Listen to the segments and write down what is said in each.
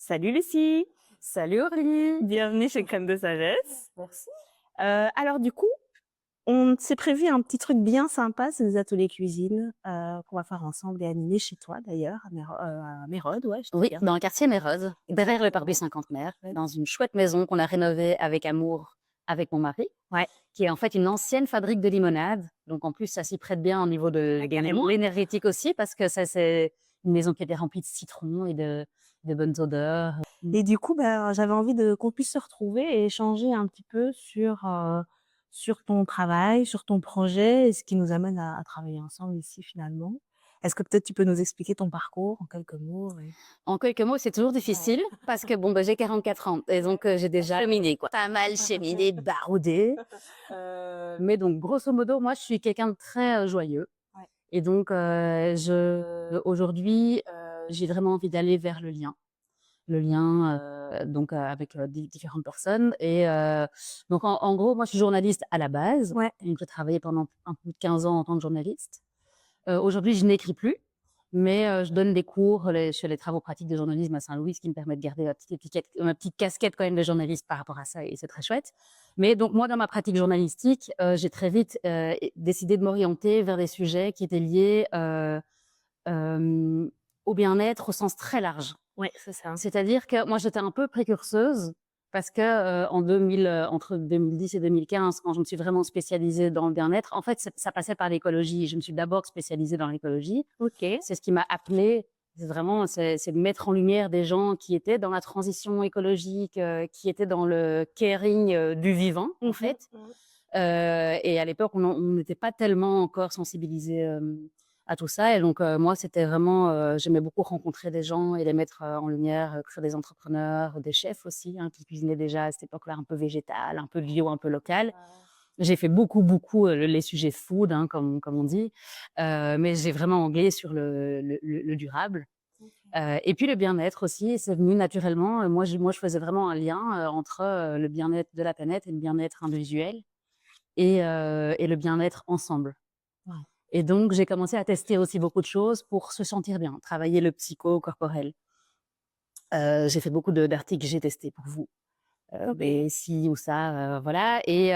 Salut Lucie, Salut Aurélie. bienvenue chez Crème de Sagesse. Merci. Alors du coup, on s'est prévu un petit truc bien sympa, c'est des ateliers cuisine qu'on va faire ensemble et animer chez toi d'ailleurs, à Mérode, ouais, je dis Oui, bien. dans le quartier Mérode, derrière le parvis cinquantenaire, dans une chouette maison qu'on a rénovée avec amour avec mon mari, Ouais, qui est en fait une ancienne fabrique de limonade. Donc en plus, ça s'y prête bien au niveau de carrément. l'énergétique aussi, parce que ça c'est une maison qui était remplie de citron et de bonnes odeurs. Et du coup, j'avais envie de qu'on puisse se retrouver et échanger un petit peu sur ton travail, sur ton projet et ce qui nous amène à travailler ensemble ici finalement. Est-ce que peut-être tu peux nous expliquer ton parcours en quelques mots En quelques mots, c'est toujours difficile parce que bon, j'ai 44 ans et donc j'ai déjà cheminé, quoi. Pas mal cheminé, baroudé. Mais donc, grosso modo, moi, je suis quelqu'un de très joyeux. Ouais. Et donc, aujourd'hui, j'ai vraiment envie d'aller vers le lien. Le lien, donc, avec différentes personnes. Et donc, en gros, moi, je suis journaliste à la base. Ouais. Donc, j'ai travaillé pendant un peu de 15 ans en tant que journaliste. Aujourd'hui, je n'écris plus, mais je donne des cours sur les travaux pratiques de journalisme à Saint-Louis, ce qui me permet de garder ma petite casquette quand même de journaliste par rapport à ça, et c'est très chouette. Mais donc moi, dans ma pratique journalistique, j'ai très vite décidé de m'orienter vers des sujets qui étaient liés euh, au bien-être au sens très large. Ouais, c'est ça. C'est-à-dire que moi, j'étais un peu précurseuse parce que en 2000, entre 2010 et 2015, quand je me suis vraiment spécialisée dans le bien-être, en fait, ça passait par l'écologie. Je me suis d'abord spécialisée dans l'écologie. Ok. C'est ce qui m'a appelée. C'est de mettre en lumière des gens qui étaient dans la transition écologique, qui étaient dans le caring du vivant, en fait. Et à l'époque, on n'était pas tellement encore sensibilisés à tout ça. Et donc, moi, c'était vraiment, j'aimais beaucoup rencontrer des gens et les mettre en lumière, que ce soit des entrepreneurs, des chefs aussi, hein, qui cuisinaient déjà à cette époque-là un peu végétal, un peu bio, un peu local. J'ai fait beaucoup les sujets food, hein, comme on dit, mais j'ai vraiment anglais sur le durable. Et puis le bien-être aussi, c'est venu naturellement. Moi, je faisais vraiment un lien entre le bien-être de la planète et le bien-être individuel et le bien-être ensemble. Ouais. Et donc, j'ai commencé à tester aussi beaucoup de choses pour se sentir bien, travailler le psycho-corporel. J'ai fait beaucoup d'articles que j'ai testés pour vous. Mais ci ou ça, voilà. Et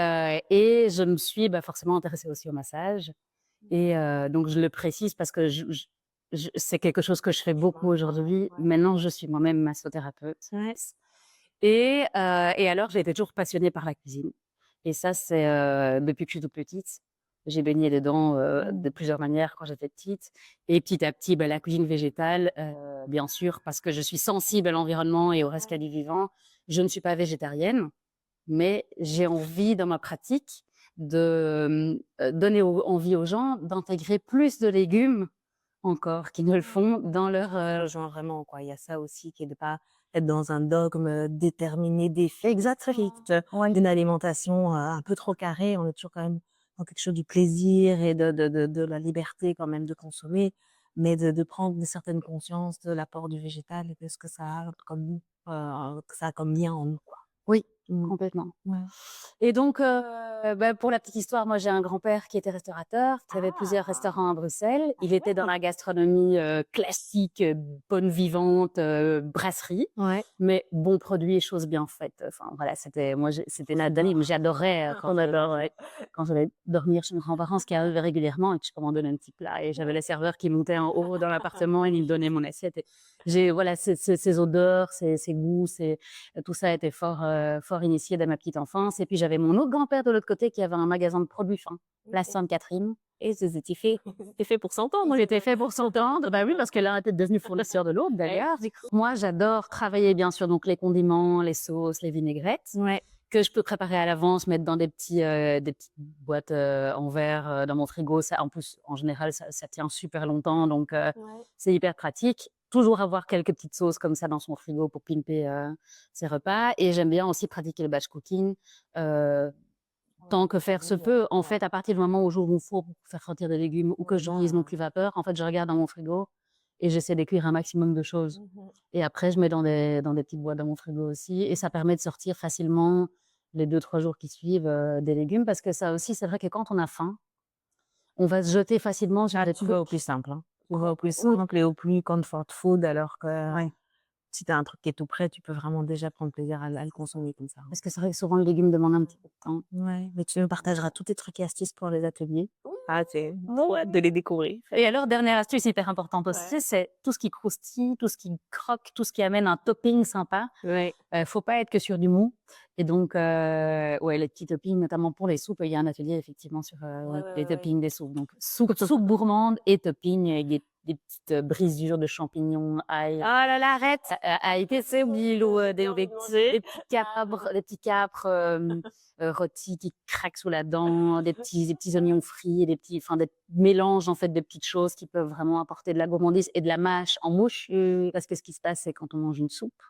je me suis forcément intéressée aussi au massage. Et donc, je le précise parce que c'est quelque chose que je fais beaucoup aujourd'hui. Maintenant, je suis moi-même massothérapeute. Ouais. Et alors, j'ai été toujours passionnée par la cuisine. Et ça, c'est depuis que je suis toute petite. J'ai baigné dedans de plusieurs manières quand j'étais petite. Et petit à petit, la cuisine végétale, bien sûr, parce que je suis sensible à l'environnement et au reste du vivant. Je ne suis pas végétarienne, mais j'ai envie dans ma pratique de donner envie aux gens d'intégrer plus de légumes encore qu'ils ne le font dans leur... Rejoins vraiment, quoi. Il y a ça aussi qui est de pas être dans un dogme déterminé, strict, d'une alimentation un peu trop carrée. On est toujours quand même dans quelque chose du plaisir et de la liberté quand même de consommer, mais de prendre une certaine conscience de l'apport du végétal et de ce que ça a comme lien en nous, quoi. Oui, Mmh. complètement. Ouais. Et donc, pour la petite histoire, moi j'ai un grand-père qui était restaurateur, qui avait plusieurs restaurants à Bruxelles. Il était dans la gastronomie classique, bonne vivante, brasserie, Ouais. mais bon produit et choses bien faites. Enfin voilà, c'était Nadali, mais j'adorais On adore, ouais. quand j'allais dormir chez mes grands-parents, ce qui arrivait régulièrement, et que je commandais un petit plat, et j'avais les serveurs qui montaient en haut dans l'appartement et ils me donnaient mon assiette. Et voilà, ces odeurs, ces goûts, tout ça était fort initié dès ma petite enfance. Et puis j'avais mon autre grand-père de l'autre côté qui avait un magasin de produits fins, place Sainte-Catherine. Et c'était fait pour s'entendre. Il était fait pour s'entendre. Bah oui, parce que l'un était devenu fournisseur de l'autre d'ailleurs. Moi, j'adore travailler bien sûr donc les condiments, les sauces, les vinaigrettes Ouais. que je peux préparer à l'avance, mettre dans des petites boîtes en verre dans mon frigo. Ça, en plus, en général, ça tient super longtemps, donc c'est hyper pratique. Toujours avoir quelques petites sauces comme ça dans son frigo pour pimper ses repas. Et j'aime bien aussi pratiquer le batch cooking. Euh, Tant que faire se peut, en fait, à partir du moment où j'ouvre mon four pour faire sortir des légumes ou que j'enlise mon cuve-vapeur, en fait, je regarde dans mon frigo et j'essaie de cuire un maximum de choses. Et après, je mets dans des petites boîtes dans mon frigo aussi. Et ça permet de sortir facilement les 2, 3 jours qui suivent des légumes. Parce que ça aussi, c'est vrai que quand on a faim, on va se jeter facilement sur des Tu vas au trucs. plus simple, hein. Tu vas au plus simple et au plus comfort food alors que si tu as un truc qui est tout prêt, tu peux vraiment déjà prendre plaisir à le consommer comme ça, hein. Parce que c'est vrai que souvent le légume demande un petit peu de temps. Ouais, mais tu nous partageras tous tes trucs et astuces pour les ateliers. Ah, c'est trop hâte de les découvrir. Et alors, dernière astuce hyper importante aussi, c'est tout ce qui croustille, tout ce qui croque, tout ce qui amène un topping sympa. Ouais. Faut pas être que sur du mou. Et donc, ouais, les petits toppings, notamment pour les soupes, il y a un atelier effectivement sur les toppings des soupes. Donc, soupe gourmande et topping avec des petites brisures de champignons, ail. Oh là là, arrête! Ail, c'est des petits capres rôtis qui craquent sous la dent, des petits oignons frits, enfin des mélanges en fait de petites choses qui peuvent vraiment apporter de la gourmandise et de la mâche en bouche. Parce que ce qui se passe, c'est quand on mange une soupe,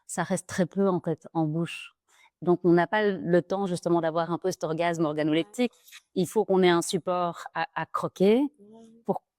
ça reste très peu en fait en bouche. Donc on n'a pas le temps justement d'avoir un peu cet orgasme organoleptique. Il faut qu'on ait un support à croquer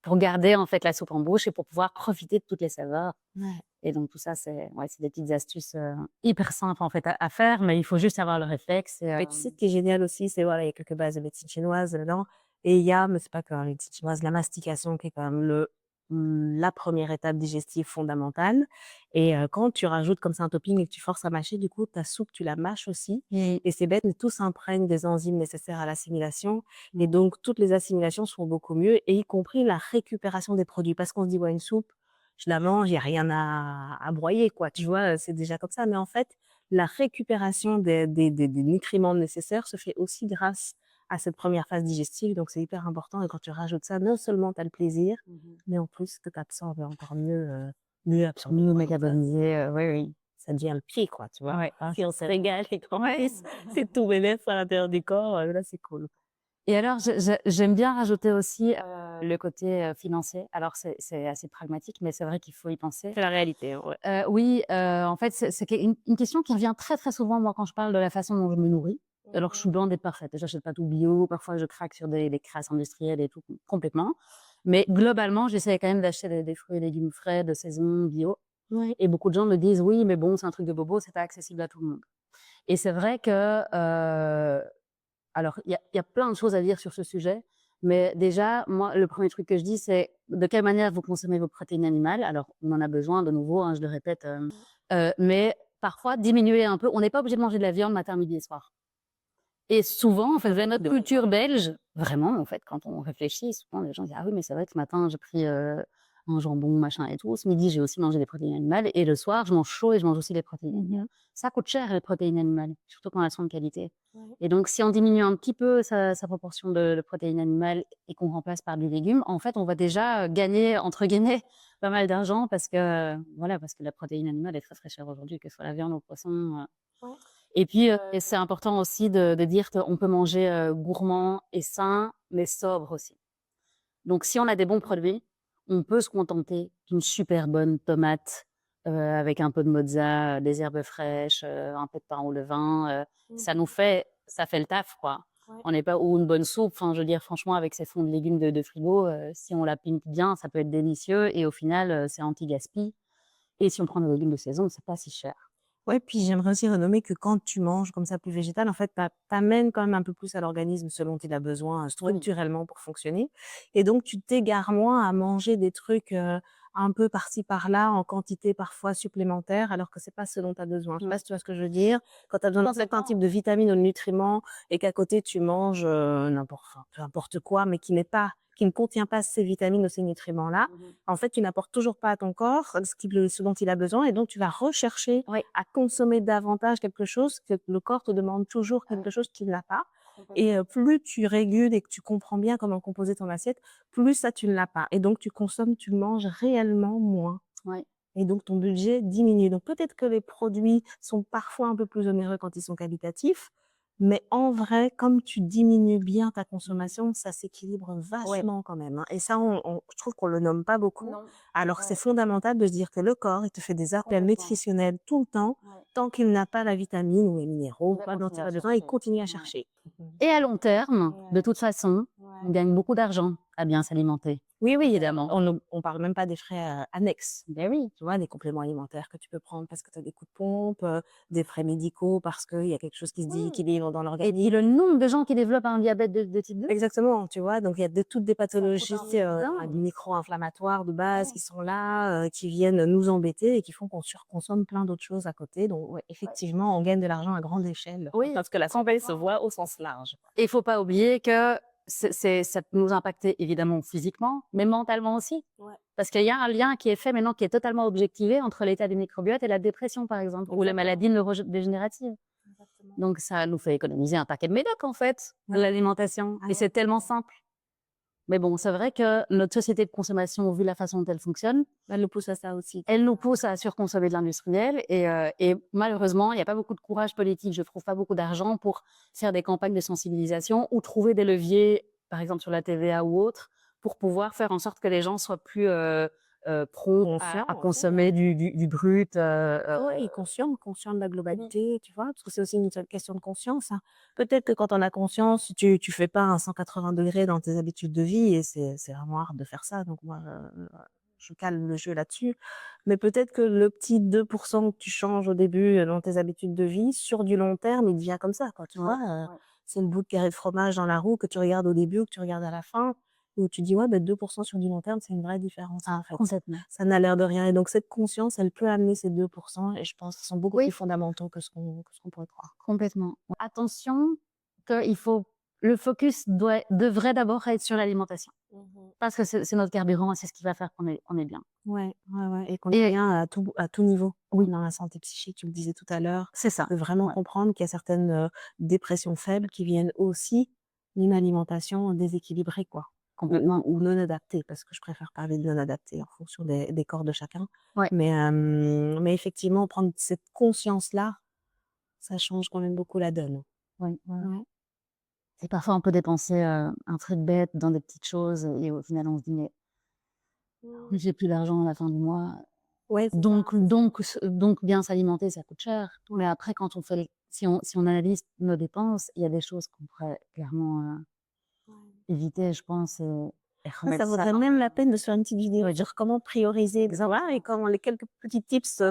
pour garder en fait la soupe en bouche et pour pouvoir profiter de toutes les saveurs. Ouais. Et donc tout ça, c'est des petites astuces hyper simples en fait à faire, mais il faut juste avoir le réflexe. Mais tu sais, ce qui est génial aussi, c'est voilà, il y a quelques bases de médecine chinoise dedans. Et il y a, mais c'est pas que la médecine chinoise, la mastication qui est quand même la première étape digestive fondamentale. Et quand tu rajoutes comme ça un topping et que tu forces à mâcher, du coup, ta soupe, tu la mâches aussi. Et c'est bête, mais tout s'imprègne des enzymes nécessaires à l'assimilation. Et donc, toutes les assimilations sont beaucoup mieux, et y compris la récupération des produits. Parce qu'on se dit, ouais, une soupe, je la mange, il n'y a rien à broyer, quoi. Tu vois, c'est déjà comme ça. Mais en fait, la récupération des nutriments nécessaires se fait aussi grâce à cette première phase digestive. Donc, c'est hyper important. Et quand tu rajoutes ça, non seulement tu as le plaisir, mais en plus que tu absorbes encore mieux absorbé. Mieux Quoi. métabolisé, oui. Ça devient le pied, quoi, tu vois. Ouais. Si on se régale et qu'on c'est tout bénef à l'intérieur du corps, là, c'est cool. Et alors, j'aime bien rajouter aussi le côté financier. Alors, c'est assez pragmatique, mais c'est vrai qu'il faut y penser. C'est la réalité, hein, ouais. Oui, en fait, c'est une question qui revient très, très souvent, moi, quand je parle de la façon dont je me nourris. Alors, je suis loin d'être parfaite. J'achète pas tout bio. Parfois, je craque sur des crasses industrielles et tout, complètement. Mais globalement, j'essaie quand même d'acheter des fruits et légumes frais, de saison, bio. Ouais. Et beaucoup de gens me disent, oui, mais bon, c'est un truc de bobo, c'est pas accessible à tout le monde. Et c'est vrai que, alors, il y a plein de choses à dire sur ce sujet. Mais déjà, moi, le premier truc que je dis, c'est de quelle manière vous consommez vos protéines animales. Alors, on en a besoin de nouveau, hein, je le répète. Mais parfois, diminuer un peu. On n'est pas obligé de manger de la viande matin, midi et soir. Et souvent, en fait, vers notre culture belge, vraiment, en fait, quand on réfléchit, souvent les gens disent: «Ah oui, mais c'est vrai que ce matin, j'ai pris un jambon, machin et tout. Ce midi, j'ai aussi mangé des protéines animales et le soir, je mange chaud et je mange aussi des protéines animales». Ça coûte cher, les protéines animales, surtout quand elles sont de qualité. Et donc, si on diminue un petit peu sa proportion de protéines animales et qu'on remplace par du légume, en fait, on va déjà gagner, entre guillemets, pas mal d'argent parce que, voilà, parce que la protéine animale est très, très chère aujourd'hui, que ce soit la viande ou le poisson. Et puis, et c'est important aussi de dire qu'on peut manger gourmand et sain, mais sobre aussi. Donc, si on a des bons produits, on peut se contenter d'une super bonne tomate avec un peu de mozza, des herbes fraîches, un peu de pain au levain. Ça fait le taf, quoi. On n'est pas ou une bonne soupe. Enfin, je veux dire, franchement, avec ces fonds de légumes de frigo, si on la pimpe bien, ça peut être délicieux. Et au final, c'est anti-gaspi. Et si on prend des légumes de saison, c'est pas si cher. Ouais, puis j'aimerais aussi renommer que quand tu manges comme ça plus végétal, en fait, t'amènes quand même un peu plus à l'organisme ce dont il a besoin structurellement pour fonctionner. Et donc, tu t'égares moins à manger des trucs un peu par-ci par-là en quantité parfois supplémentaire, alors que c'est pas ce dont tu as besoin. Je sais pas si tu vois ce que je veux dire. Quand tu as besoin d'un certain type de vitamines ou de nutriments et qu'à côté tu manges peu importe quoi, mais qui ne contient pas ces vitamines ou ces nutriments-là, en fait, tu n'apportes toujours pas à ton corps ce dont il a besoin, et donc tu vas rechercher à consommer davantage quelque chose que le corps te demande toujours quelque chose qu'il n'a pas. Et plus tu régules et que tu comprends bien comment composer ton assiette, plus ça tu ne l'as pas. Et donc tu manges réellement moins. Ouais. Et donc ton budget diminue. Donc peut-être que les produits sont parfois un peu plus onéreux quand ils sont qualitatifs, mais en vrai, comme tu diminues bien ta consommation, ça s'équilibre vachement quand même, hein. Et ça, je trouve qu'on le nomme pas beaucoup. Alors c'est fondamental de se dire que le corps, il te fait des appels nutritionnels tout le temps, tant qu'il n'a pas la vitamine ou les minéraux, pas dont il a besoin, il continue à chercher. Et à long terme, de toute façon, On gagne beaucoup d'argent à bien s'alimenter, Oui, oui, évidemment. on parle même pas des frais annexes. Ben oui. Tu vois, des compléments alimentaires que tu peux prendre parce que tu as des coups de pompe, des frais médicaux parce qu'il y a quelque chose qui se Oui. déséquilibre dans Et l'organisme. le nombre de gens qui développent un diabète de type 2, Exactement, tu vois, donc il y a toutes des pathologies dingue. micro-inflammatoires de base Ouais. qui sont là, qui viennent nous embêter et qui font qu'on surconsomme plein d'autres choses à côté. Donc, ouais, effectivement, on gagne de l'argent à grande échelle. Oui. Parce que la santé se voit au sens large. Et il faut pas oublier que ça peut nous impacter évidemment physiquement, mais mentalement aussi. Ouais. Parce qu'il y a un lien qui est fait maintenant, qui est totalement objectivé entre l'état du microbiote et la dépression, par exemple, ou les maladies neurodégénératives. Exactement. Donc, ça nous fait économiser un paquet de médocs, en fait, Ouais. l'alimentation. Et c'est tellement simple. Mais bon, c'est vrai que notre société de consommation, vu la façon dont elle fonctionne, Elle nous pousse à ça aussi. elle nous pousse à surconsommer de l'industriel. Et malheureusement, il n'y a pas beaucoup de courage politique, je trouve pas beaucoup d'argent pour faire des campagnes de sensibilisation ou trouver des leviers, par exemple sur la TVA ou autre, pour pouvoir faire en sorte que les gens soient plus prompts à consommer du brut. Oui, conscient de la globalité, tu vois, parce que c'est aussi une question de conscience. Hein. Peut-être que quand on a conscience, tu fais pas un 180 degrés dans tes habitudes de vie et c'est vraiment hard de faire ça. Donc moi, je calme le jeu là-dessus. Mais peut-être que le petit 2% que tu changes au début dans tes habitudes de vie, sur du long terme, il devient comme ça, quoi, tu vois. C'est le bout de carré de fromage dans la roue que tu regardes au début ou que tu regardes à la fin. Où tu dis, ouais, 2% sur du long terme, c'est une vraie différence. En fait. Complètement. Ça n'a l'air de rien. Et donc, cette conscience, elle peut amener ces 2%. Et je pense qu'ils sont beaucoup plus fondamentaux que ce qu'on pourrait croire. Complètement. Attention, le focus devrait d'abord être sur l'alimentation. Parce que c'est notre carburant et c'est ce qui va faire qu'on est bien. Ouais. Et qu'on est bien à tout niveau. Oui. Dans la santé psychique, tu le disais tout à l'heure. C'est ça. De vraiment comprendre qu'il y a certaines dépressions faibles qui viennent aussi d'une alimentation déséquilibrée, quoi. Complètement. Ou non adaptée, parce que je préfère parler de non adaptée en fonction des corps de chacun. Ouais. Mais effectivement, prendre cette conscience-là, ça change quand même beaucoup la donne. Ouais. Et parfois, on peut dépenser un truc bête dans des petites choses et au final, on se dit, mais j'ai plus d'argent à la fin du mois. Ouais, Donc, bien s'alimenter, ça coûte cher. Mais après, quand on fait, si on analyse nos dépenses, il y a des choses qu'on pourrait clairement éviter, je pense. Ça vaudrait même la peine de se faire une petite vidéo et dire comment prioriser, et comment les quelques petits tips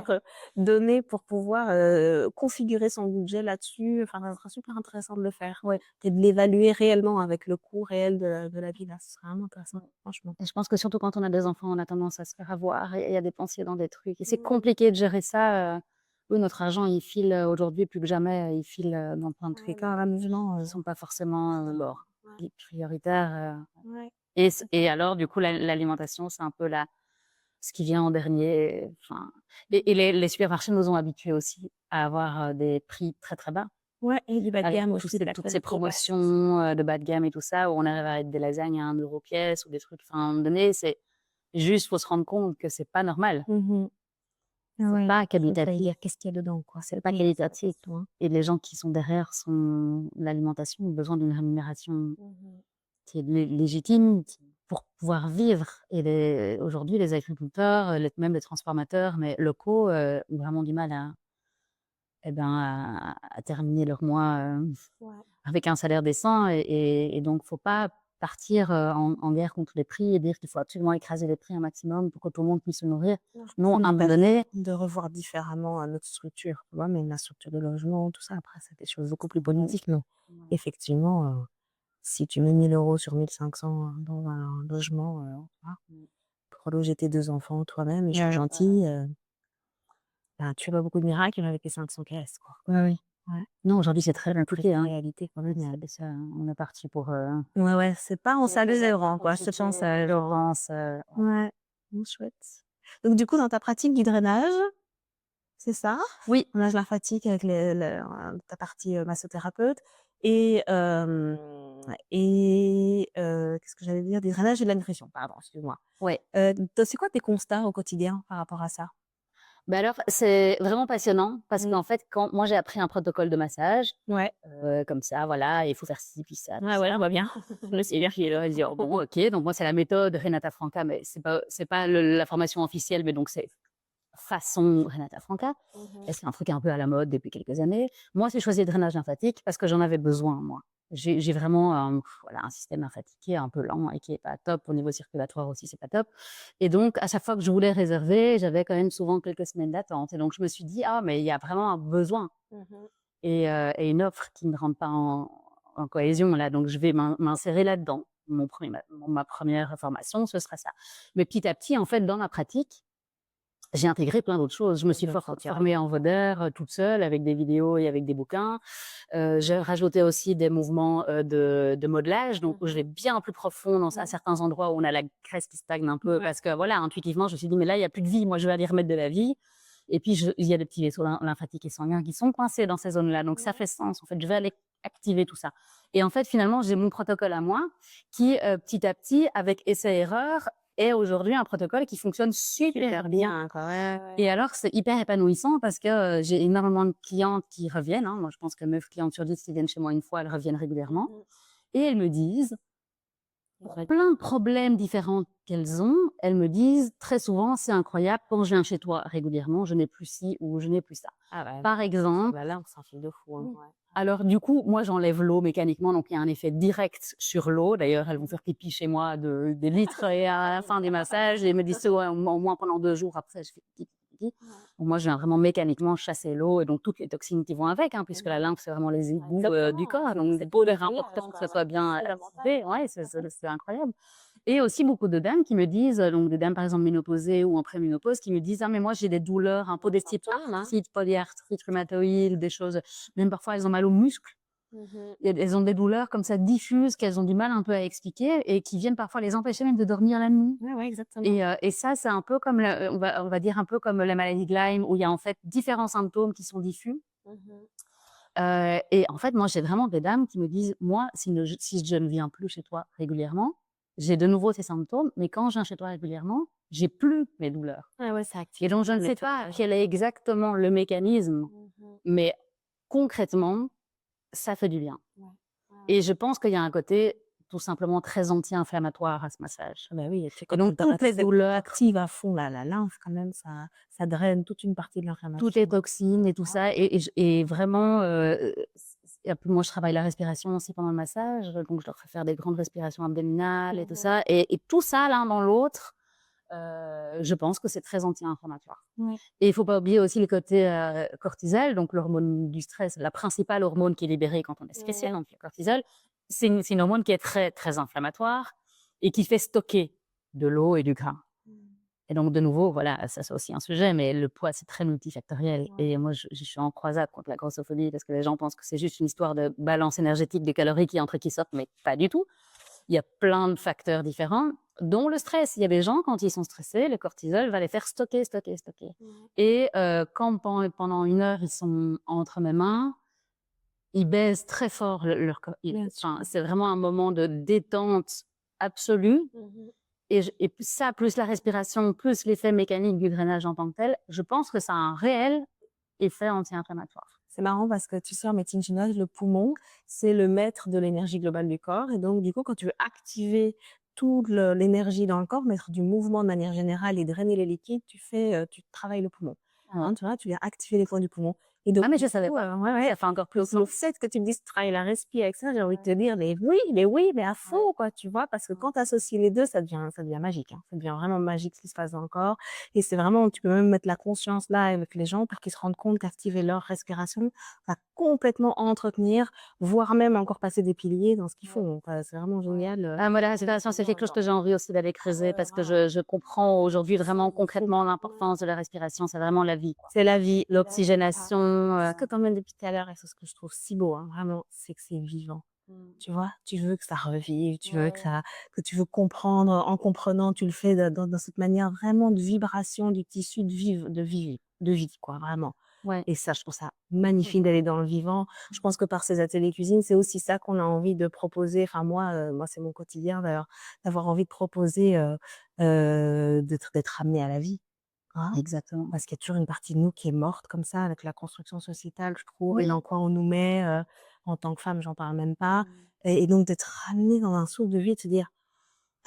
donnés pour pouvoir configurer son budget là-dessus. Enfin, ça serait super intéressant de le faire. Et de l'évaluer réellement avec le coût réel de la vie. Là, ce serait vraiment intéressant, franchement. Et je pense que surtout quand on a des enfants, on a tendance à se faire avoir et à dépenser dans des trucs. Et c'est compliqué de gérer ça. Oui, notre argent, il file aujourd'hui plus que jamais. Il file dans plein de trucs. Car Ils ne sont pas forcément prioritaires. Ouais. Et alors, du coup, l'alimentation, c'est un peu ce qui vient en dernier. Enfin, et les supermarchés nous ont habitués aussi à avoir des prix très, très bas. Ouais, et du bas de gamme aussi. Toutes ces promotions de bas de gamme et tout ça, où on arrive à être des lasagnes à 1 euro pièce ou des trucs. Enfin, à un moment donné, c'est juste, faut se rendre compte que c'est pas normal. C'est pas qualitatif. Qu'est-ce qu'il y a dedans, quoi. C'est pas qualitatif. Et les gens qui sont derrière l'alimentation ont besoin d'une rémunération qui est légitime pour pouvoir vivre. Et aujourd'hui, les agriculteurs, même les transformateurs, mais locaux, ont vraiment du mal à terminer leur mois avec un salaire décent. Et donc, faut pas partir en guerre contre les prix et dire qu'il faut absolument écraser les prix un maximum pour que tout le monde puisse se nourrir. Non, à un moment donné, de revoir différemment notre structure, tu vois, même la structure de logement, tout ça. Après, c'est des choses beaucoup plus politiques, non. Effectivement, si tu mets 1 000 € sur 1 500 dans un logement, pour loger tes 2 enfants, toi-même, et je suis gentille, tu fais pas beaucoup de miracles avec les 500 caisses, quoi. Ouais. Non, aujourd'hui, c'est très compliqué. En réalité, quand même. On est parti pour... c'est pas en s'amusant, quoi. Je pense à Laurence. Ouais, chouette. Donc, du coup, dans ta pratique du drainage, c'est ça? Oui. Drainage lymphatique avec ta partie massothérapeute. Et qu'est-ce que j'allais dire? Du drainage et de la nutrition, pardon, excuse-moi. Ouais. C'est quoi tes constats au quotidien par rapport à ça? Alors, c'est vraiment passionnant parce qu'en fait, quand moi j'ai appris un protocole de massage, comme ça, voilà, il faut faire ci, puis ça. Ouais, on voit bien. Le seigneur qui est là, il dit, bon, ok, donc moi c'est la méthode Renata Franca, mais c'est pas la formation officielle, mais donc c'est façon Renata Franca. Et c'est un truc un peu à la mode depuis quelques années. Moi, j'ai choisi le drainage lymphatique parce que j'en avais besoin, moi. J'ai vraiment voilà, un système lymphatique qui est un peu lent et qui est pas top. Au niveau circulatoire aussi, c'est pas top. Et donc, à chaque fois que je voulais réserver, j'avais quand même souvent quelques semaines d'attente. Et donc, je me suis dit, ah, mais il y a vraiment un besoin et une offre qui ne rentre pas en cohésion là. Donc, je vais m'insérer là-dedans. Ma première formation, ce sera ça. Mais petit à petit, en fait, dans ma pratique, j'ai intégré plein d'autres choses. Je me suis formée en VODER toute seule avec des vidéos et avec des bouquins. J'ai rajouté aussi des mouvements de modelage, donc où je vais bien plus profond à certains endroits où on a la graisse qui stagne un peu, parce que voilà, intuitivement, je me suis dit, mais là, il n'y a plus de vie, moi, je vais aller remettre de la vie. Et puis, il y a des petits vaisseaux lymphatiques et sanguins qui sont coincés dans ces zones-là, donc ça fait sens. En fait, je vais aller activer tout ça. Et en fait, finalement, j'ai mon protocole à moi qui, petit à petit, avec essai-erreur, est aujourd'hui un protocole qui fonctionne super bien. Et alors, c'est hyper épanouissant parce que j'ai énormément de clientes qui reviennent. Moi, je pense que 9 clientes sur 10 qui viennent chez moi une fois, elles reviennent régulièrement. Et elles me disent, pour plein de problèmes différents qu'elles ont, elles me disent très souvent, c'est incroyable, quand je viens chez toi régulièrement, je n'ai plus ci ou je n'ai plus ça. Par exemple, Là, c'est un truc de fou. alors du coup, moi j'enlève l'eau mécaniquement, donc il y a un effet direct sur l'eau. D'ailleurs, elles vont faire pipi chez moi des litres et à la fin des massages, et elles me disent au moins pendant 2 jours après, je fais pipi. Donc moi, je viens vraiment mécaniquement chasser l'eau et donc toutes les toxines qui vont avec, puisque la lymphe, c'est vraiment les égouts du corps. Donc c'est beau important que ce soit bien activé. Ouais, c'est incroyable. Et aussi beaucoup de dames qui me disent, donc des dames par exemple ménopausées ou en préménopause, qui me disent, ah mais moi j'ai des douleurs un peu des types polyarthrite rhumatoïde, des choses, même parfois elles ont mal aux muscles. Elles ont des douleurs comme ça diffuses qu'elles ont du mal un peu à expliquer et qui viennent parfois les empêcher même de dormir la nuit. Exactement. Et ça, c'est un peu comme, on va dire un peu comme la maladie de Lyme, où il y a en fait différents symptômes qui sont diffus. Et en fait, moi, j'ai vraiment des dames qui me disent, moi, si je ne viens plus chez toi régulièrement, j'ai de nouveau ces symptômes, mais quand je viens chez toi régulièrement, j'ai plus mes douleurs. Ça active. Et donc, je ne sais pas quel est exactement le mécanisme, mais concrètement, ça fait du bien. Et je pense qu'il y a un côté tout simplement très anti-inflammatoire à ce massage. Oui, et donc, toutes les douleurs active à fond la lymphe, quand même, ça draine toute une partie de l'inflammation. Toutes les toxines et tout ça. Et vraiment, moi, je travaille la respiration aussi pendant le massage, donc je leur fais faire des grandes respirations abdominales et tout ça. Et tout ça, l'un dans l'autre, je pense que c'est très anti-inflammatoire. Et il ne faut pas oublier aussi le côté cortisol, donc l'hormone du stress, la principale hormone qui est libérée quand on est stressé, donc le cortisol. C'est une hormone qui est très, très inflammatoire et qui fait stocker de l'eau et du gras. Et donc, de nouveau, voilà, ça c'est aussi un sujet, mais le poids, c'est très multifactoriel. Et moi, je suis en croisade contre la grossophobie parce que les gens pensent que c'est juste une histoire de balance énergétique des calories qui entrent et qui sortent, mais pas du tout. Il y a plein de facteurs différents, dont le stress. Il y a des gens, quand ils sont stressés, le cortisol va les faire stocker. Et quand pendant 1 heure, ils sont entre mes mains, ils baissent très fort leur corps. C'est vraiment un moment de détente absolue. Et ça, plus la respiration, plus l'effet mécanique du drainage en tant que tel, je pense que ça a un réel effet anti-inflammatoire. C'est marrant parce que tu sais, en médecine chinoise, le poumon, c'est le maître de l'énergie globale du corps. Et donc, du coup, quand tu veux activer toute l'énergie dans le corps, mettre du mouvement de manière générale et drainer les liquides, tu travailles le poumon. Tu vois, tu viens activer les points du poumon. Et donc, mais je savais pas. Ça fait encore plus. Le fait que tu me dises tu travailles la respiration avec ça, j'ai envie de te dire, mais oui, mais à fond, quoi, tu vois, parce que quand tu associes les deux, ça devient magique. Ça devient vraiment magique ce qui se passe dans le corps. Et c'est vraiment, tu peux même mettre la conscience là avec les gens pour qu'ils se rendent compte qu'activer leur respiration va complètement entretenir, voire même encore passer des piliers dans ce qu'ils font. C'est vraiment génial. Moi, la respiration, c'est quelque chose que j'ai envie aussi d'aller creuser parce que je comprends aujourd'hui vraiment concrètement l'importance de la respiration. C'est vraiment la vie. C'est la vie, l'oxygénation. Que t'emmènes depuis tout à l'heure, et c'est ce que je trouve si beau, vraiment, c'est que c'est vivant. Tu vois, tu veux que ça revive, tu veux que tu veux comprendre, en comprenant, tu le fais dans cette manière vraiment de vibration du tissu de vie, quoi, vraiment. Et ça, je trouve ça magnifique d'aller dans le vivant. Je pense que par ces ateliers cuisine, c'est aussi ça qu'on a envie de proposer. Enfin, moi, c'est mon quotidien d'ailleurs, d'avoir envie de proposer, d'être amené à la vie. Exactement. Parce qu'il y a toujours une partie de nous qui est morte comme ça, avec la construction sociétale, je trouve, et dans quoi on nous met, en tant que femme, j'en parle même pas. Et donc d'être ramenée dans un souffle de vie et de se dire: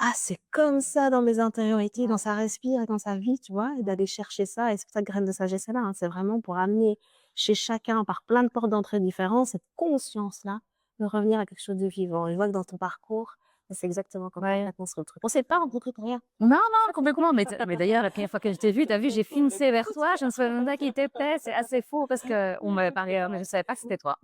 «Ah, c'est comme ça dans mes intériorités, quand ça respire et quand ça vit», tu vois? Et d'aller chercher ça et c'est pour ça que Graines de sagesse est là, hein. C'est vraiment pour amener chez chacun, par plein de portes d'entrée différentes, cette conscience-là de revenir à quelque chose de vivant. Et je vois que dans ton parcours, c'est exactement comme ça que tu Ouais. as construit le truc. On s'est pas rencontrés pour rien. Non, non, complètement. Mais d'ailleurs, la première fois que je t'ai vu, tu as vu, j'ai foncé vers toi. Je me souviens même pas qui t'étais. C'est assez fou parce qu'on m'avait parlé, mais je savais pas que c'était toi.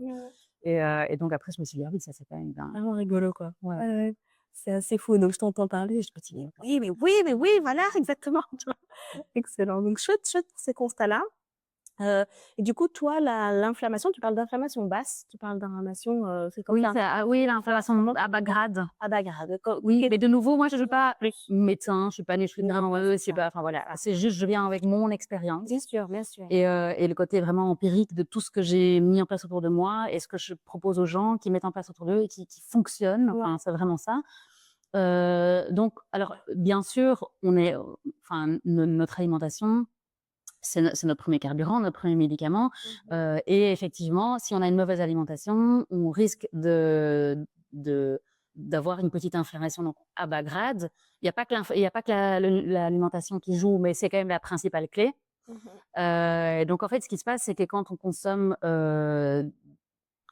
Et donc après, je me suis dit, ah oui, ça c'est quand même bien. Vraiment rigolo, quoi. Ouais. Ouais, ouais. C'est assez fou. Donc je t'entends parler et je me dis: mais oui, voilà, exactement», tu vois? Excellent. Donc chouette, chouette pour ces constats-là. Et du coup, toi, l'inflammation, tu parles d'inflammation basse, tu parles d'inflammation, c'est comme Oui, ça? oui, l'inflammation monte à bas grade. À bas grade. Oui, Qu'est mais de nouveau, moi, je ne suis pas plus? médecin, je suis pas Non, nutritionneuse, je suis pas, enfin voilà, c'est juste, je viens avec mon expérience bien sûr, bien sûr. et le côté vraiment empirique de tout ce que j'ai mis en place autour de moi et ce que je propose aux gens qui mettent en place autour d'eux et qui fonctionnent. Ouais. Enfin, c'est vraiment ça. Donc, alors, bien sûr, enfin, notre alimentation, c'est notre premier carburant, notre premier médicament. Et effectivement, si on a une mauvaise alimentation, on risque de d'avoir une petite inflammation donc à bas grade. Il y a pas que l'alimentation qui joue, mais c'est quand même la principale clé. Donc en fait, ce qui se passe, c'est que quand on consomme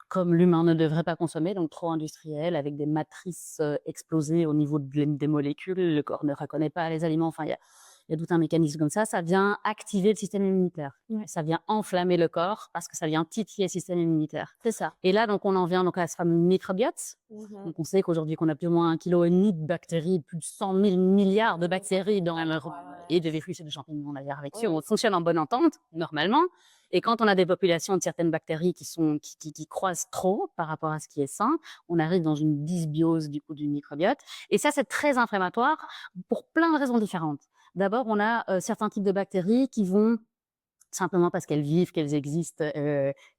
comme l'humain ne devrait pas consommer, donc trop industriel, avec des matrices explosées au niveau des molécules, le corps ne reconnaît pas les aliments. Enfin, il y a tout un mécanisme comme ça vient activer le système immunitaire. Ouais. Ça vient enflammer le corps parce que ça vient titiller le système immunitaire. C'est ça. Et là, donc, on en vient donc à ce fameux microbiote. Donc, on sait qu'aujourd'hui, qu'on a plus ou moins 1,5 kg de bactéries, plus de 100 000 milliards de bactéries et de virus et de champignons d'ailleurs avec qui on fonctionne en bonne entente, normalement. Et quand on a des populations de certaines bactéries qui croisent trop par rapport à ce qui est sain, on arrive dans une dysbiose du coup du microbiote. Et ça, c'est très inflammatoire pour plein de raisons différentes. D'abord, on a certains types de bactéries qui vont simplement parce qu'elles vivent, qu'elles existent,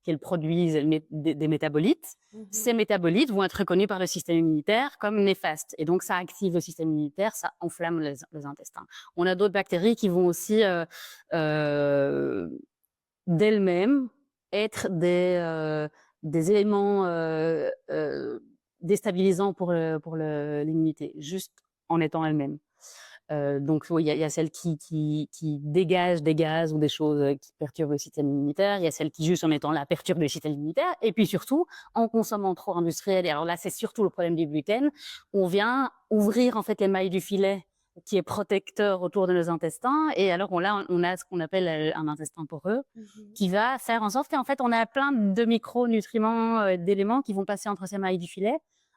qu'elles produisent des métabolites. Ces métabolites vont être reconnus par le système immunitaire comme néfastes. Et donc, ça active le système immunitaire, ça enflamme les intestins. On a d'autres bactéries qui vont aussi euh, d'elles-mêmes être des éléments déstabilisants pour l'immunité, juste en étant elles-mêmes. Donc oui, il y a celles qui dégagent des gaz ou des choses qui perturbent le système immunitaire. Il y a celles qui, juste en étant là, perturbent le système immunitaire. Et puis surtout, en consommant trop industriel, et alors là, c'est surtout le problème du gluten, on vient ouvrir en fait les mailles du filet qui est protecteur autour de nos intestins. Et alors on a ce qu'on appelle un intestin poreux qui va faire en sorte qu'en fait, on a plein de micronutriments, d'éléments qui vont passer entre ces mailles du filet,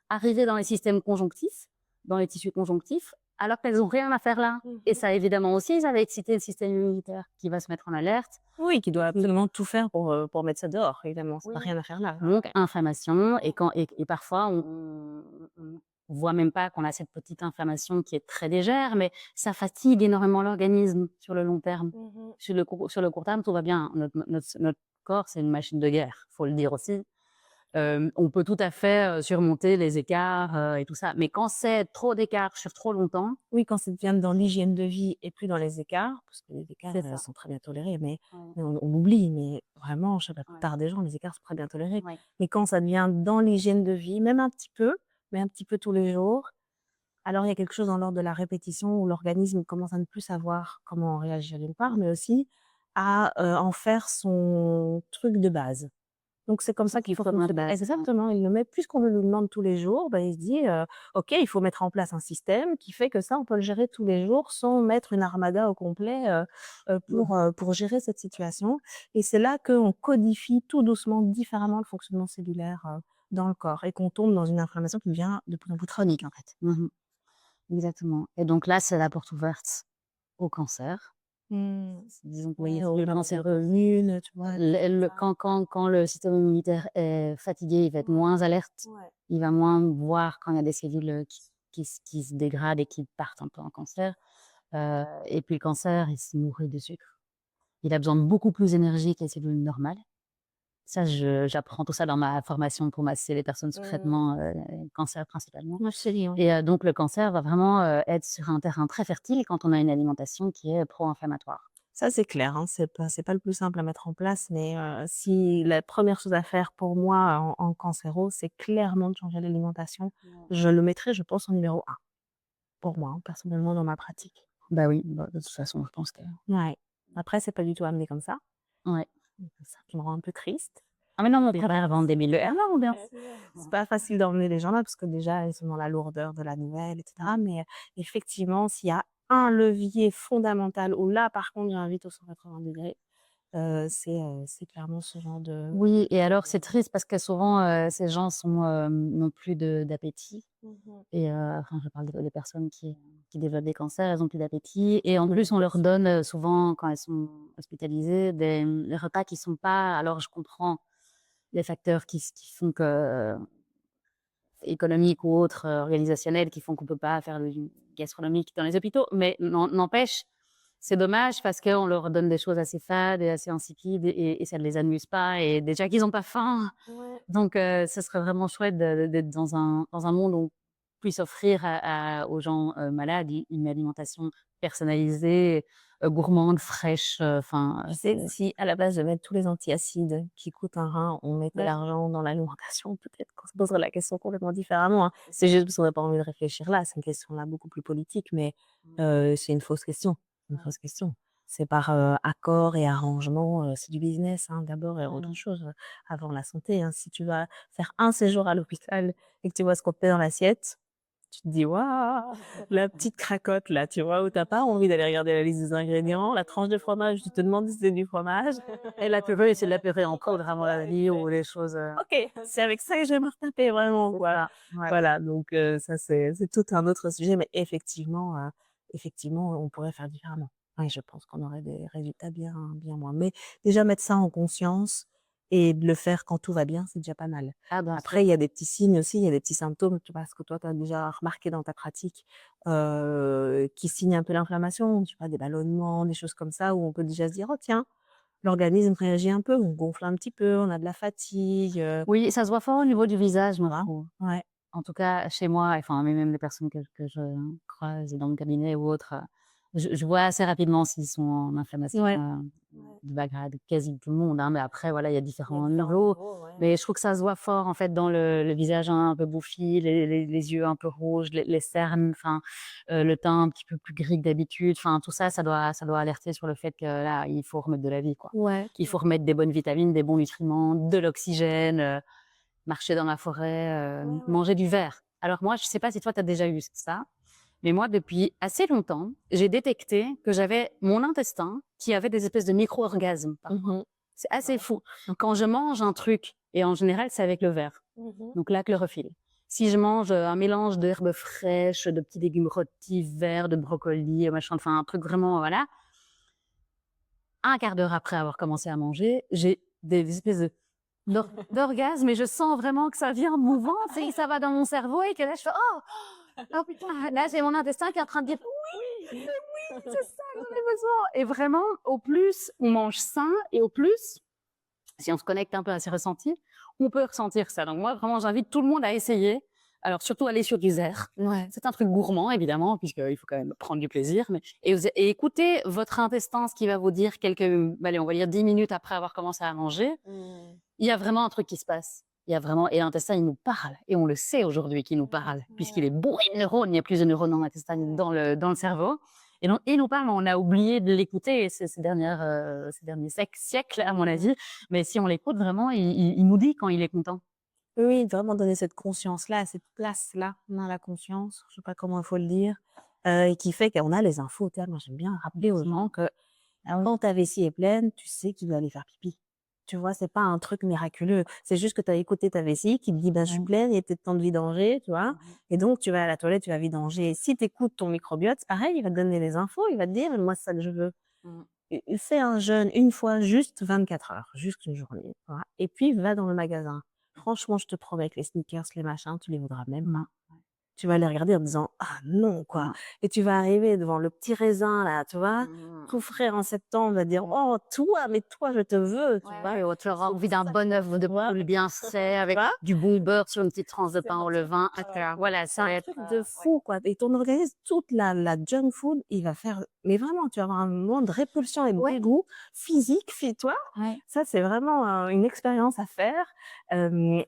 arriver dans les systèmes conjonctifs, dans les tissus conjonctifs, alors qu'elles n'ont rien à faire là. Et ça, évidemment aussi, ça va exciter le système immunitaire qui va se mettre en alerte. Oui, qui doit absolument tout faire pour mettre ça dehors, évidemment. Ça n'a rien à faire là. Donc, inflammation. Et parfois, on voit même pas qu'on a cette petite inflammation qui est très légère, mais ça fatigue énormément l'organisme sur le long terme. Sur le court terme, tout va bien. Notre corps, c'est une machine de guerre, faut le dire aussi. On peut tout à fait surmonter les écarts et tout ça. Mais quand c'est trop d'écarts sur trop longtemps, Oui, quand ça devient dans l'hygiène de vie et plus dans les écarts, parce que les écarts, c'est ça. sont très bien tolérés, mais Ouais. on oublie, mais vraiment, chez la plupart des gens, les écarts sont très bien tolérés. Ouais. Mais quand ça devient dans l'hygiène de vie, même un petit peu, mais un petit peu tous les jours, alors il y a quelque chose dans l'ordre de la répétition où l'organisme commence à ne plus savoir comment réagir d'une part, mais aussi à, en faire son truc de base. Donc c'est comme ça qu'il faut commun de fonctionner. base. Exactement, il le met puisqu'on le lui demande tous les jours, ben, il se dit, «OK, il faut mettre en place un système qui fait que ça, on peut le gérer tous les jours sans mettre une armada au complet, pour gérer cette situation» et c'est là qu'on codifie tout doucement, différemment le fonctionnement cellulaire, dans le corps et qu'on tombe dans une inflammation qui devient de plus en plus chronique, en fait. Exactement. Et donc là, c'est la porte ouverte au cancer. Mmh. Disons que Ouais, le aux cancer, auto-immunes, tu vois? quand le système immunitaire est fatigué, il va être moins alerte. Ouais. Il va moins voir quand il y a des cellules qui se dégradent et qui partent un peu en cancer. Et puis le cancer, il se nourrit de sucre. Il a besoin de beaucoup plus d'énergie que les cellules normales. Ça, j'apprends tout ça dans ma formation pour masser les personnes sous traitement, cancer principalement. Moi, je sais bien. Et donc le cancer va vraiment être sur un terrain très fertile quand on a une alimentation qui est pro-inflammatoire. Ça, c'est clair, hein, c'est pas le plus simple à mettre en place, mais si la première chose à faire pour moi en cancéro, c'est clairement de changer l'alimentation. Je le mettrais, je pense, en numéro 1. pour moi, hein, personnellement, dans ma pratique. Bah oui, bah, de toute façon, je pense que Ouais. Après, c'est pas du tout amené comme ça. ouais. Donc ça qui me rend un peu triste. Ah mais non, mais Mais préparer vendre des 1000 €. Non, bien c'est pas facile d'emmener les gens là parce que déjà, ils sont dans la lourdeur de la nouvelle et cetera. Mais, effectivement, s'il y a un levier fondamental où là, par contre, j'invite au 180°, c'est clairement ce genre de oui et alors c'est triste parce que souvent, ces gens sont, n'ont plus d'appétit et enfin je parle des personnes qui développent des cancers, elles ont plus d'appétit et en plus on leur donne, souvent quand elles sont hospitalisées des repas qui sont pas alors je comprends les facteurs qui font que économiques ou autres, organisationnels qui font qu'on peut pas faire du gastronomique dans les hôpitaux. Mais n'empêche, c'est dommage parce qu'on leur donne des choses assez fades et assez insipides et ça ne les amuse pas et déjà qu'ils ont pas faim. Ouais. Donc ce serait vraiment chouette d'être dans un monde où on puisse offrir aux gens, malades une alimentation personnalisée, gourmande, fraîche, enfin, Tu sais, si à la place de mettre tous les antiacides qui coûtent un rein, on mettait ouais. l'argent dans l'alimentation, peut-être qu'on se poserait la question complètement différemment, hein. C'est juste parce qu'on n'a pas envie de réfléchir là, c'est une question là beaucoup plus politique, mais c'est une fausse question, une Ouais. fausse question. C'est par, accord et arrangement, c'est du business, hein, d'abord et avant toute chose, avant la santé, hein. Si tu vas faire un séjour à l'hôpital et que tu vois ce qu'on te met dans l'assiette, tu te dis: «Waouh, la petite cracotte là», tu vois? Où tu as pas envie d'aller regarder la liste des ingrédients, la tranche de fromage, tu te demandes si c'est du fromage. Et la purée, c'est de la purée en poudre à mon avis ou des choses, OK, c'est avec ça que je vais me retaper vraiment, c'est quoi. ça, ouais. Voilà, donc ça c'est tout un autre sujet, mais effectivement, on pourrait faire différemment. Oui, je pense qu'on aurait des résultats bien moins. Mais déjà mettre ça en conscience et de le faire quand tout va bien, c'est déjà pas mal. Ah bien sûr. Après, il y a des petits signes aussi, il y a des petits symptômes, tu vois? Ce que toi, tu as déjà remarqué dans ta pratique, qui signent un peu l'inflammation, tu vois? Des ballonnements, des choses comme ça, où on peut déjà se dire: «Oh tiens, l'organisme réagit un peu, on gonfle un petit peu, on a de la fatigue», Oui, ça se voit fort au niveau du visage, tu moi, je vois? trouve. Ouais. En tout cas, chez moi, enfin, mais même les personnes que je croise dans mon cabinet ou autres, je vois assez rapidement s'ils sont en inflammation, Ouais. de bas grade, quasi tout le monde, hein, mais après, voilà, il y a Il y a différents différents niveaux. niveaux, ouais. Mais je trouve que ça se voit fort, en fait, dans le visage un peu bouffi, les yeux un peu rouges, les cernes, enfin, le teint un petit peu plus gris que d'habitude. Enfin, tout ça, ça doit alerter sur le fait que là, il faut remettre de la vie, quoi. Ouais, Il tout à faut fait. remettre des bonnes vitamines, des bons nutriments, de l'oxygène, marcher dans la forêt, Ouais. manger du vert. Alors moi, je sais pas si toi tu as déjà eu ça, mais moi depuis assez longtemps, j'ai détecté que j'avais mon intestin qui avait des espèces de micro-orgasmes parfois. Mmh. C'est assez fou. Donc quand je mange un truc et en général, c'est avec le vert, Mmh. donc la chlorophylle. Si je mange, un mélange d'herbes fraîches, de petits légumes rôtis verts, de brocolis, machin, enfin un truc vraiment voilà, un quart d'heure après avoir commencé à manger, j'ai des espèces d'orgasme et je sens vraiment que ça vient de mon ventre et ça va dans mon cerveau et que là je fais: «Oh! Oh putain!» Là, j'ai mon intestin qui est en train de dire: «Oui, c'est ça que j'en ai besoin» et vraiment, au plus on mange sain et au plus, si on se connecte un peu à ses ressentis, on peut ressentir ça. Donc moi, vraiment, j'invite tout le monde à essayer. Alors surtout aller sur du zère. Ouais. C'est un truc gourmand évidemment, puisqu'il faut quand même prendre du plaisir, mais et écoutez votre intestin, ce qui va vous dire allez, on va dire 10 minutes après avoir commencé à manger. Mmh. Il y a vraiment un truc qui se passe. Il y a vraiment et l'intestin, il nous parle et on le sait aujourd'hui qu'il nous Ouais, parle puisqu'il ouais, est bourré de neurones. Il y a plus de neurones dans l'intestin que ouais. dans le cerveau et donc il nous parle, mais on a oublié de l'écouter ces derniers siècles à mon Mmh. avis. Mais si on l'écoute vraiment, il nous dit quand il est content. Oui, oui, vraiment donner cette conscience-là, cette place-là dans la conscience, je sais pas comment il faut le dire, et qui fait qu'on a les infos. Tu vois? Moi, j'aime bien rappeler aux gens que Ah oui. quand ta vessie est pleine, tu sais que tu dois aller faire pipi. Tu vois? C'est pas un truc miraculeux. C'est juste que tu as écouté ta vessie qui te dit: «Ben, je suis Ouais. pleine, il est peut-être temps de vidanger», tu vois? Mmh. Et donc tu vas à la toilette, tu vas vidanger. Si tu écoutes ton microbiote, c'est pareil, il va te donner les infos, il va te dire: «Moi, c'est ça que je veux». Mmh. Fais un jeûne une fois, juste 24 heures, juste une journée, voilà, et puis va dans le magasin. Franchement, je te promets que les sneakers, les machins, tu les voudras même pas. Non. Tu vas les regarder en disant: «Ah non, quoi», Non. et tu vas arriver devant le petit raisin là, tu vois? Mmh. Tout frais en septembre, va dire: Mmh. «Oh toi, mais toi je te veux», tu Ouais, vois? ouais, ou tu auras C'est envie d'un ça, bon œuf de tu vois? poule bien fait Tu avec vois? du bon beurre sur une petite tranche de C'est pain un au truc levain. Ah ça voilà, c'est ça va un être, truc de ouais. fou, quoi, et ton organisme, toute la junk food, il va faire mais vraiment, tu vas avoir un moment de répulsion et de Ouais, dégoût physique, tu vois? ouais. Ça, c'est vraiment, une expérience à faire,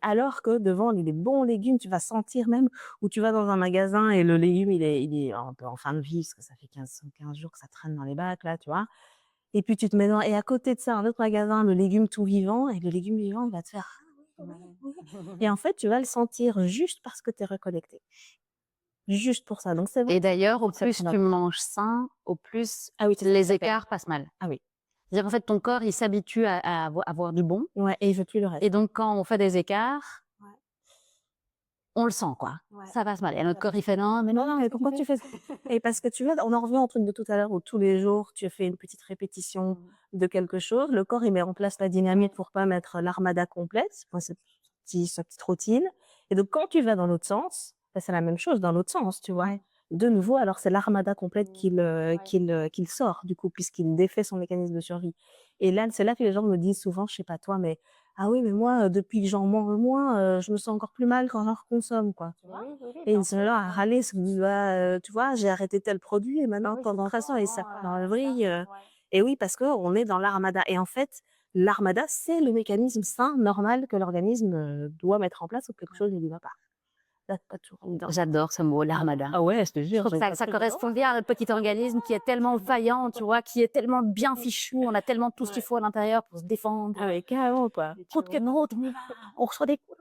alors que devant les bons légumes, tu vas sentir même, ou tu vas dans dans un magasin et le légume, il est un peu en fin de vie, parce que ça fait 15 jours que ça traîne dans les bacs, là, tu vois. Et puis tu te mets et à côté de ça, un autre magasin, le légume tout vivant, et le légume vivant, il va te faire: «Ah oui, oui, oui». Et en fait, tu vas le sentir juste parce que tu es reconnecté. Juste pour ça. Donc c'est vrai Et d'ailleurs, au que ça plus prend tu notre temps. manges sain, au plus Ah oui, c'est ce que les ça fait. écarts passent mal. Ah oui. C'est-à-dire, en fait, ton corps, il s'habitue à avoir du bon Ouais, et il veut plus le et reste. donc quand on fait des écarts, Ouais, on le sent, quoi. ouais. Ça passe mal et notre Ça corps, passe il fait: «Non, mais Non, non, non, mais qu'est-ce que tu pourquoi fais?» tu fais ça? Et parce que tu vois, on en revient au truc de tout à l'heure où tous les jours, tu fais une petite répétition de quelque chose. Le corps, il met en place la dynamite pour pas mettre l'armada complète, enfin, sa petite routine. Et donc, quand tu vas dans l'autre sens, bah, c'est la même chose dans l'autre sens, tu vois. De nouveau, alors c'est l'armada complète qu'il sort, du coup, puisqu'il défait son mécanisme de survie. Et là, c'est là que les gens me disent souvent, je sais pas toi, mais ah oui, mais moi, depuis que j'en mange moins, je me sens encore plus mal quand j'en reconsomme, quoi, tu vois. Et ils sont là à râler, bah, tu vois, j'ai arrêté tel produit et maintenant pendant 3 ans et ça part dans la vrille. Et oui, parce qu'on est dans l'armada. Et en fait, l'armada, c'est le mécanisme sain, normal que l'organisme doit mettre en place ou quelque chose ne lui va pas. Ça, pas toujours évident. J'adore ce mot, l'armada. Ah ouais, je te Je jure. trouve que ça correspond bien à notre petit organisme qui est tellement vaillant, tu vois, qui est tellement bien fichu. On a tellement tout ce qu'il faut à l'intérieur pour se défendre. Ah ouais, carrément, quoi. Coûte que coûte, on y va. On reçoit des coups,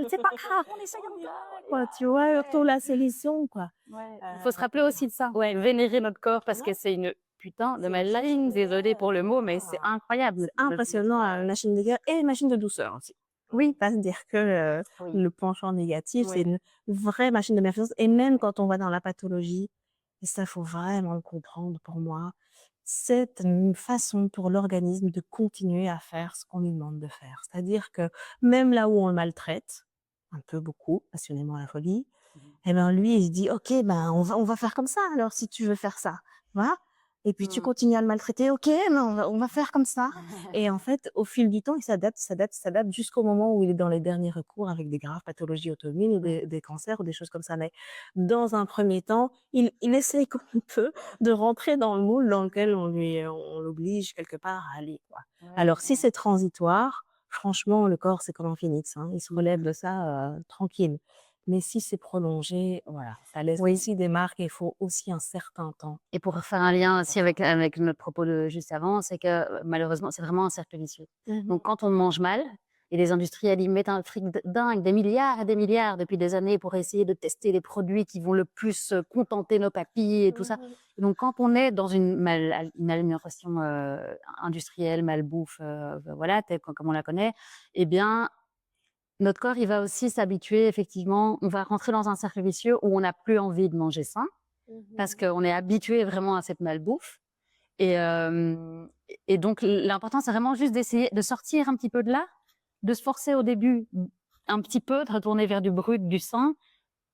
c'est pas grave, on essaye encore. Quoi, tu vois, surtout la sélection, quoi. Il faut se rappeler aussi de ça. Ouais, vénérer notre corps parce que c'est une putain de maladie. Désolée pour le mot, mais c'est incroyable. Impressionnant, la machine de guerre et une machine de douceur aussi. Oui, pas se dire que Oui. le penchant négatif, c'est Oui. une vraie machine de bienfaisance. Et même quand on va dans la pathologie, et ça, faut vraiment le comprendre pour moi, c'est une façon pour l'organisme de continuer à faire ce qu'on lui demande de faire. C'est-à-dire que même là où on le maltraite, un peu beaucoup, passionnément à la folie, et ben lui, il se dit: «OK, ben, on va faire comme ça alors si tu veux faire ça». Voilà. Et puis tu continues à le maltraiter: «OK, mais on va faire comme ça». Et en fait, au fil du temps, il s'adapte, s'adapte, s'adapte jusqu'au moment où il est dans les derniers recours avec des graves pathologies auto-immunes ou des cancers ou des choses comme ça. Mais dans un premier temps, il essaye comme il peut de rentrer dans le moule dans lequel on l'oblige quelque part à aller, quoi. Alors si c'est transitoire, franchement, le corps, c'est comme un phénix, hein, il se relève de ça, tranquille. Mais si c'est prolongé, voilà, ça laisse Oui. aussi des marques et il faut aussi un certain temps. Et pour faire un lien aussi avec notre propos de juste avant, c'est que malheureusement, c'est vraiment un cercle vicieux. Donc, quand on mange mal, et les industriels, ils mettent un fric dingue, des milliards et des milliards depuis des années pour essayer de tester les produits qui vont le plus contenter nos papilles et tout ça. Et donc, quand on est dans une alimentation industrielle, malbouffe, voilà, telle comme on la connaît, eh bien, notre corps, il va aussi s'habituer, effectivement, on va rentrer dans un cercle vicieux où on n'a plus envie de manger sain parce qu'on est habitué vraiment à cette malbouffe. Et, et donc, l'important, c'est vraiment juste d'essayer de sortir un petit peu de là, de se forcer au début un petit peu, de retourner vers du brut, du sain,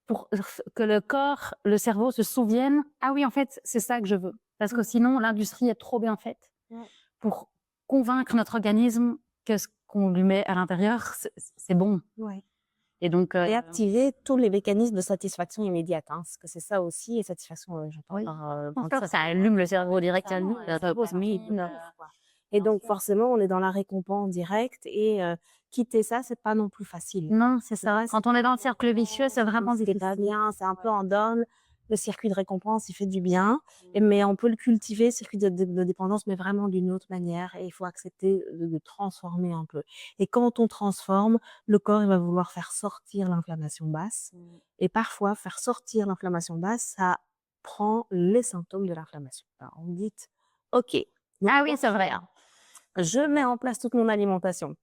pour que le corps, le cerveau se souvienne, ah oui, en fait, c'est ça que je veux. Parce que sinon, l'industrie est trop bien faite pour convaincre notre organisme que ce qu'on lui met à l'intérieur, c'est bon. Ouais. Et donc, Et activer tous les mécanismes de satisfaction immédiate, hein, parce que c'est ça aussi, et satisfaction, j'entends oui. par, Ça allume le cerveau direct, ça pose et donc forcément, on est dans la récompense directe et quitter ça, c'est pas non plus facile. non, c'est ça. vrai, Quand on est dans le cercle vicieux, c'est vraiment c'est pas difficile. bien, c'est un peu en down. Le circuit de récompense, il fait du bien, mais on peut le cultiver, circuit de dépendance, mais vraiment d'une autre manière, et il faut accepter de transformer un peu. Et quand on transforme, le corps, il va vouloir faire sortir l'inflammation basse, et parfois, faire sortir l'inflammation basse, ça prend les symptômes de l'inflammation. Alors, on dit: «OK, Ah oui, c'est vrai. je mets en place toute mon alimentation.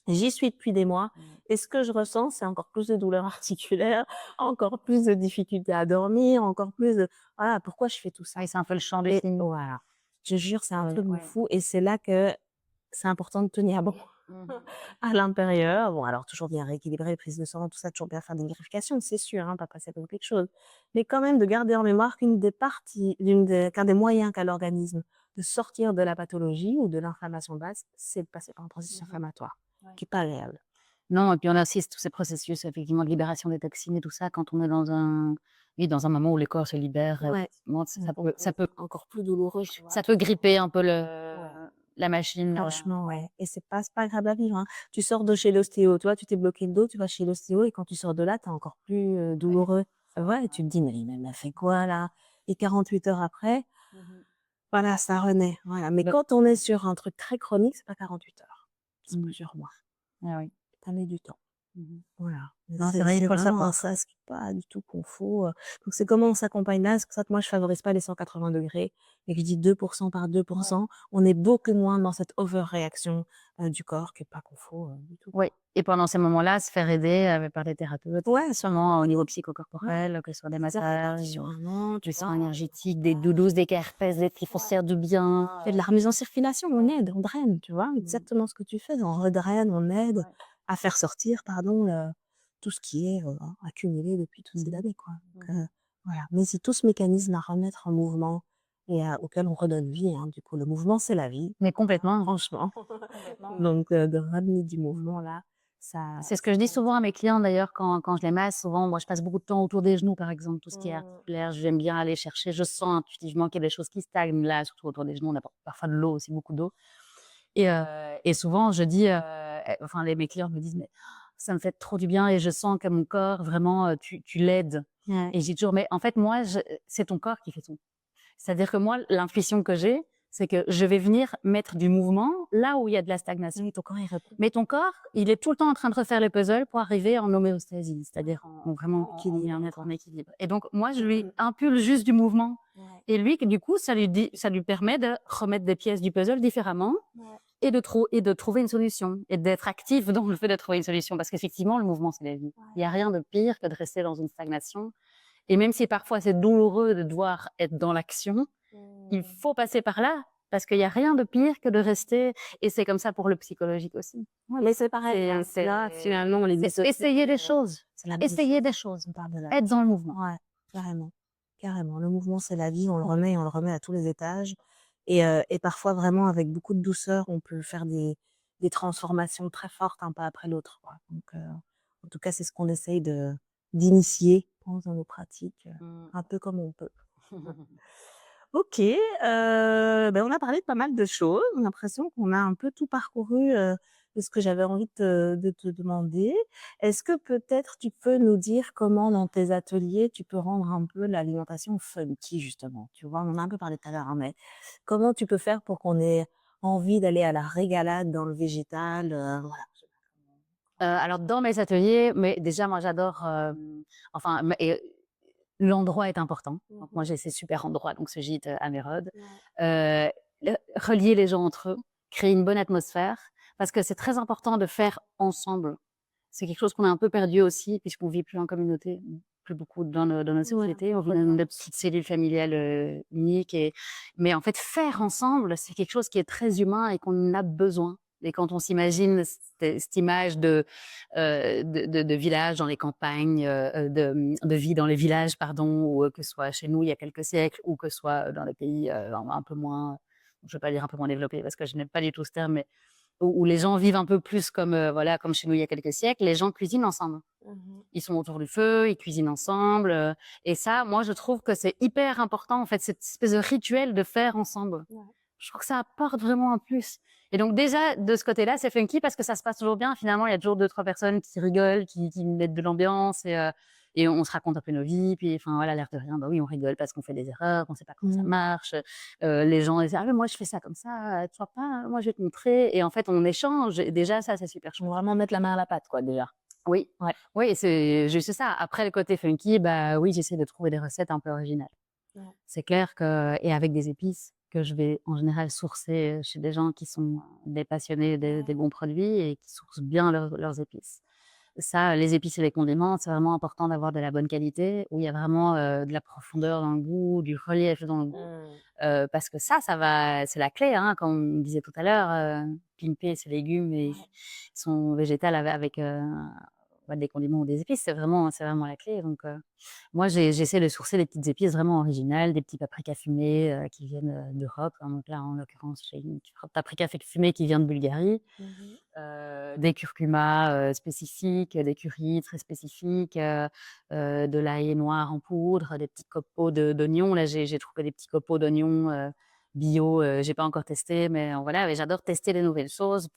J'y suis depuis des mois et ce que je ressens, c'est encore plus de douleurs articulaires, encore plus de difficultés à dormir, encore plus de voilà, pourquoi je fais tout ça?» Oui, c'est un peu le champ des Et signes. voilà, je jure, c'est un truc de fou, et c'est là que c'est important de tenir bon à l'intérieur. Bon, alors toujours bien rééquilibrer, prise de sang, tout ça, toujours bien faire des vérifications, c'est sûr, hein, pas passer à côté de quelque chose. Mais quand même de garder en mémoire qu'un des moyens qu'a l'organisme de sortir de la pathologie ou de l'inflammation basse, c'est de passer par un processus inflammatoire, qui est pas agréable. Non, et puis on assiste tous ces processus, effectivement, de libération des toxines et tout ça, quand on est dans un oui, dans un moment où les corps se libèrent, Ouais. effectivement, ça peut Encore plus douloureux, tu vois? ça peut gripper un peu Ouais. la machine, Franchement, ouais, et c'est pas agréable à vivre, hein. Tu sors de chez l'ostéo, tu vois, tu t'es bloqué le dos, tu vas chez l'ostéo et quand tu sors de là, tu es encore plus, douloureux. Ouais, tu te dis: «Mais elle m'a fait quoi là?» et 48 heures après, voilà, ça renaît, voilà. Mais Le quand on est sur un truc très chronique, c'est pas 48 heures, c'est mmh. plusieurs mois. Ah oui. Ça met du temps. Mmh. Voilà, mais Non, c'est c'est vrai, il c'est faut le vraiment savoir. ça, c'est pas du tout qu'on faut, donc c'est comment on s'accompagne là, c'est pour ça que moi je favorise pas les 180° et que je dis 2 par 2 on est beaucoup moins dans cette overréaction, du corps que pas qu'on faut, du tout, Oui, quoi. et pendant ces moments-là, se faire aider, par des thérapeutes, Ouais, sûrement au niveau ouais, psychocorporel, que ce soit des c'est ça, des massages, partitions avant, tu des vois? soins énergétiques, des doudous, des KRP, des qui vont se faire du bien, Et de la remise en circulation, on aide, on draine, tu vois? mmh, Exactement ce que tu fais, on redraine, on aide ouais. à faire sortir, pardon, tout ce qui est, accumulé depuis toutes ces Mmh. années, quoi. Mmh Donc mh. voilà. Mais c'est tout ce mécanisme à remettre en mouvement et auquel on redonne vie, hein, du coup. Le mouvement, c'est la vie, Mais complètement, franchement. complètement. Donc de ramener du mouvement là, C'est ce que ça je dis aide. souvent à mes clients d'ailleurs quand je les masse. Souvent, moi, je passe beaucoup de temps autour des genoux, par exemple, tout ce qui est Mmh. articulaire. J'aime bien aller chercher. Je sens intuitivement qu'il y a des choses qui stagnent là, surtout autour des genoux. On apporte parfois de l'eau aussi, beaucoup d'eau. Et souvent, je dis, enfin, mes clients me disent, mais ça me fait trop du bien et je sens que mon corps, vraiment, tu l'aides. Ouais. Et je dis toujours, mais en fait, moi, c'est ton corps qui fait tout. C'est-à-dire que moi, l'intuition que j'ai, c'est que je vais venir mettre du mouvement là où il y a de la stagnation. Oui, ton corps, il répond. Mais ton corps, il est tout le temps en train de refaire les puzzles pour arriver en homéostasie, c'est-à-dire vraiment en Équilibre, bien-être, quoi. en équilibre. Et donc, moi, je lui Mmh. impulse juste du mouvement. Ouais. Et lui, du coup, ça lui permet de remettre des pièces du puzzle différemment Ouais. et de trouver une solution et d'être actif dans le fait de trouver une solution. Parce qu'effectivement, le mouvement, c'est la vie. Il n'y Ouais. a rien de pire que de rester dans une stagnation. Et même si parfois c'est douloureux de devoir être dans l'action, il Mmh. faut passer par là. Parce qu'il n'y a rien de pire que de rester. Et c'est comme ça pour le psychologique aussi. Ouais, mais c'est pareil, C'est, hein. Là, finalement, on est c'est dissociés, essayer des choses. c'est la même Essayer chose. des choses. On parle de la Être dans le mouvement. ouais, carrément, carrément. Le mouvement, c'est la vie, on le Complètement. remet à tous les étages et parfois vraiment avec beaucoup de douceur, on peut faire des transformations très fortes un pas après l'autre, quoi. Donc en tout cas, c'est ce qu'on essaye d'initier, je pense, dans nos pratiques, Mm. un peu comme on peut. OK, on a parlé de pas mal de choses. J'ai l'impression qu'on a un peu tout parcouru, de ce que j'avais envie de te demander. Est-ce que peut-être tu peux nous dire comment dans tes ateliers, tu peux rendre un peu l'alimentation funky justement? Tu vois? On en a un peu parlé tout à l'heure, hein, mais comment tu peux faire pour qu'on ait envie d'aller à la régalade dans le végétal, voilà. Alors dans mes ateliers, mais déjà moi j'adore, enfin, l'endroit est important. Mmh Donc moi mh. j'ai ces super endroits, donc ce gîte, à Mérode. Ouais. Heu, relier les gens entre eux, créer une bonne atmosphère, parce que c'est très important de faire ensemble. C'est quelque chose qu'on a un peu perdu aussi, puisqu'on vit plus en communauté, plus beaucoup dans nos Ouais, sociétés. On vit dans complètement. des petites cellules familiales, uniques mais en fait, faire ensemble, c'est quelque chose qui est très humain et qu'on a besoin. Et quand on s'imagine cette image de village dans les campagnes, de vie dans les villages, pardon, ou que ce soit chez nous il y a quelques siècles, ou que ce soit dans les pays, un peu moins, je ne vais pas dire un peu moins développés parce que je n'aime pas du tout ce terme, mais où les gens vivent un peu plus comme, voilà, comme chez nous il y a quelques siècles, les gens cuisinent ensemble. Mmh mh. Ils sont autour du feu, ils cuisinent ensemble, et ça, moi, je trouve que c'est hyper important, en fait, cette espèce de rituel de faire ensemble. Ouais. Je trouve que ça apporte vraiment un plus. Et donc déjà, de ce côté-là, c'est funky parce que ça se passe toujours bien. Finalement, il y a toujours 2-3 personnes qui rigolent, qui mettent de l'ambiance et on se raconte un peu nos vies. Puis, enfin, voilà, l'air de rien, bah oui, on rigole parce qu'on fait des erreurs, on sait pas comment ça Mmh. marche. Les gens disent: «Ah mais moi, je fais ça comme ça, tu vois pas? Moi, je vais te montrer» et en fait, on échange et déjà ça, c'est super Faut chouette. vraiment mettre la main à la pâte, quoi, déjà. Oui, Ouais. oui, c'est juste ça. Après le côté funky, bah oui, j'essaie de trouver des recettes un peu originales. Ouais. C'est clair que et avec des épices que je vais en général sourcer chez des gens qui sont des passionnés des Ouais. bons produits et qui sourcent bien leurs épices. Ça, les épices et les condiments, c'est vraiment important d'avoir de la bonne qualité, où il y a vraiment, de la profondeur dans le goût, du relief dans le goût, Mmh. parce que ça va c'est la clé, hein, comme on disait tout à l'heure, pimper ses légumes et Ouais. son végétal avec, bah, des condiments ou des épices, c'est vraiment la clé donc moi, j'essaie de sourcer des petites épices vraiment originales, des petits paprikas fumés, qui viennent, d'Europe, hein, donc là, en l'occurrence, j'ai une paprika fumé qui vient de Bulgarie, Mmh mh. des curcumas, spécifiques, des currys très spécifiques, de l'ail noir en poudre, des petits copeaux d'oignons. Là, j'ai trouvé des petits copeaux d'oignons, bio, j'ai pas encore testé, mais voilà, mais j'adore tester des nouvelles choses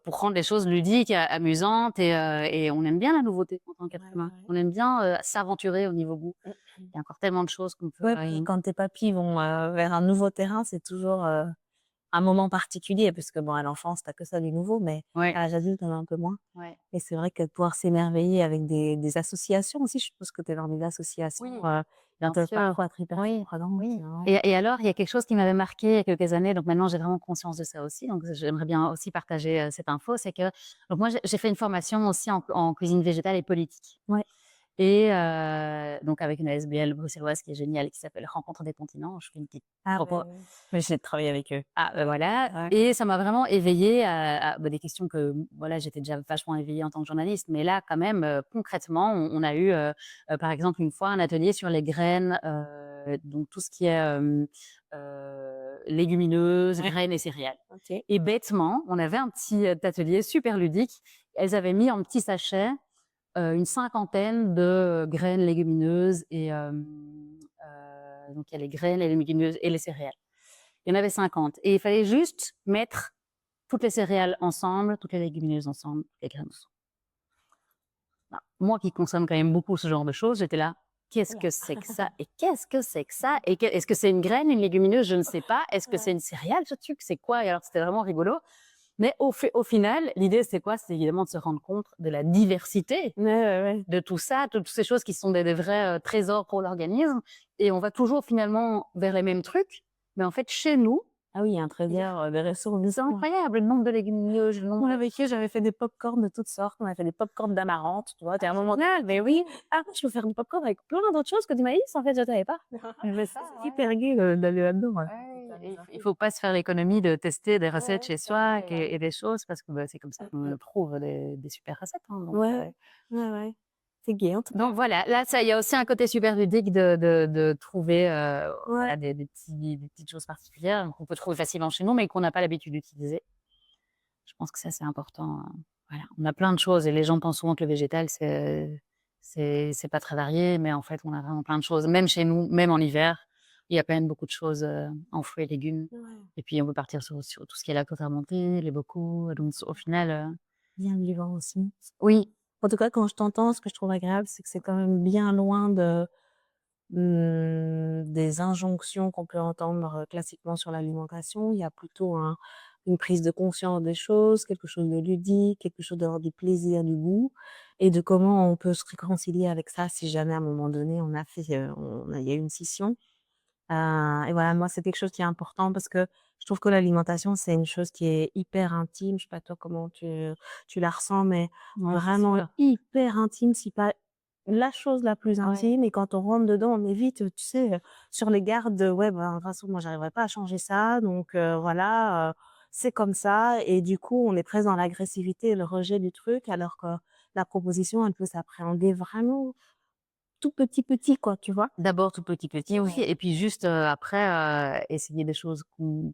pour rendre les choses ludiques, amusantes et on aime bien la nouveauté en tant qu'être humain. On aime bien, s'aventurer au niveau goût. Il y a encore tellement de choses qu'on peut, Puis quand tes papilles vont, vers un nouveau terrain, c'est toujours, un moment particulier parce que bon, à l'enfance, tu as que ça du nouveau, mais ouais, à l'âge adulte, tu en as un peu moins ouais. et c'est vrai que de pouvoir s'émerveiller avec des associations aussi, je suppose que tu es dans des associations, Oui, qui bien peuvent sûr. parfois être hyper Oui, surprenantes, oui ouais. et alors, il y a quelque chose qui m'avait marqué il y a quelques années, donc maintenant j'ai vraiment conscience de ça aussi, donc j'aimerais bien aussi partager, cette info. C'est que donc moi j'ai fait une formation aussi en cuisine végétale et politique. Ouais. Et donc avec une ASBL bruxelloise qui est géniale, qui s'appelle Rencontre des continents. Je fais une petite Ah propos. ouais. Mais j'ai travaillé avec eux. Voilà Ouais. et ça m'a vraiment éveillée à des questions que, voilà, j'étais déjà vachement éveillée en tant que journaliste, mais là, quand même, concrètement, on a eu, par exemple, une fois, un atelier sur les graines, donc tout ce qui est, légumineuses, Ouais. graines et céréales OK. et bêtement, on avait un petit, atelier super ludique. Elles avaient mis en petits sachets une cinquantaine de graines légumineuses et donc il y a les graines, les légumineuses et les céréales. Il y en avait 50 et il fallait juste mettre toutes les céréales ensemble, toutes les légumineuses ensemble, les graines ensemble. Bah, moi qui consomme quand même beaucoup ce genre de choses, j'étais là: «Qu'est-ce que c'est que ça? Et qu'est-ce que c'est que ça? Et est-ce que c'est une graine, une légumineuse? Je ne sais pas. Est-ce que c'est une céréale ce truc? C'est quoi?» Et alors c'était vraiment rigolo. Mais au final, l'idée, c'est quoi? C'est évidemment de se rendre compte de la diversité Ouais, ouais, ouais. de tout ça, toutes ces choses qui sont des vrais, trésors pour l'organisme et on va toujours finalement vers les mêmes trucs, mais en fait, chez nous, Ah oui, il y a un il y a trésor, des ressources c'est vivants. incroyable le nombre de légumineuses, le nombre Moi, de avec eux, j'avais fait des pop-corn de toutes sortes. On a fait des pop-corn d'amarante, tu vois? Tu es à un moment donné, mais oui, ah, je peux faire du pop-corn avec plein d'autres choses que du maïs, en fait, je savais pas. Mais ça, c'est ouais. hyper gai, d'aller là-dedans, ouais. Ouais et il faut pas se faire l'économie de tester des recettes chez C'est soi incroyable. et des choses parce que, bah, c'est comme ça qu'on trouve des super recettes, hein, Ouais, ouais, ouais. C'est gai, en tout cas. donc voilà, là, ça il y a aussi un côté super ludique de trouver, Ouais. voilà des petites choses particulières qu'on peut trouver facilement chez nous, mais qu'on n'a pas l'habitude d'utiliser. Je pense que ça, c'est important, voilà. On a plein de choses et les gens pensent souvent que le végétal, c'est pas très varié, mais en fait, on a vraiment plein de choses. Même chez nous, même en hiver, il y a quand même beaucoup de choses, en fruits et légumes Ouais. et puis on peut partir sur tout ce qui est lacto-fermenté, les bocaux, donc au final, Bien vivant aussi. oui, En tout cas, quand je t'entends, ce que je trouve agréable, c'est que c'est quand même bien loin des injonctions qu'on peut entendre, classiquement sur l'alimentation. Il y a plutôt une prise de conscience des choses, quelque chose de ludique, quelque chose d'avoir du plaisir, du goût et de comment on peut se réconcilier avec ça si jamais à un moment donné on a fait, il y a eu une scission. Et voilà, moi, c'est quelque chose qui est important parce que je trouve que l'alimentation, c'est une chose qui est hyper intime. Je sais pas toi comment tu la ressens, mais ouais, c'est vraiment sûr. hyper intime, si pas la chose la plus Ouais. intime. Et quand on rentre dedans, on est vite, tu sais, sur les gardes de: «Ouais, ben, de toute façon, moi, j'arriverai pas à changer ça, donc voilà, c'est comme ça» et du coup, on est presque dans l'agressivité et le rejet du truc alors que la proposition, elle peut s'appréhender vraiment tout petit, petit, quoi, tu vois? D'abord tout petit, petit, oui Ouais. et puis juste, après, essayer des choses qu'on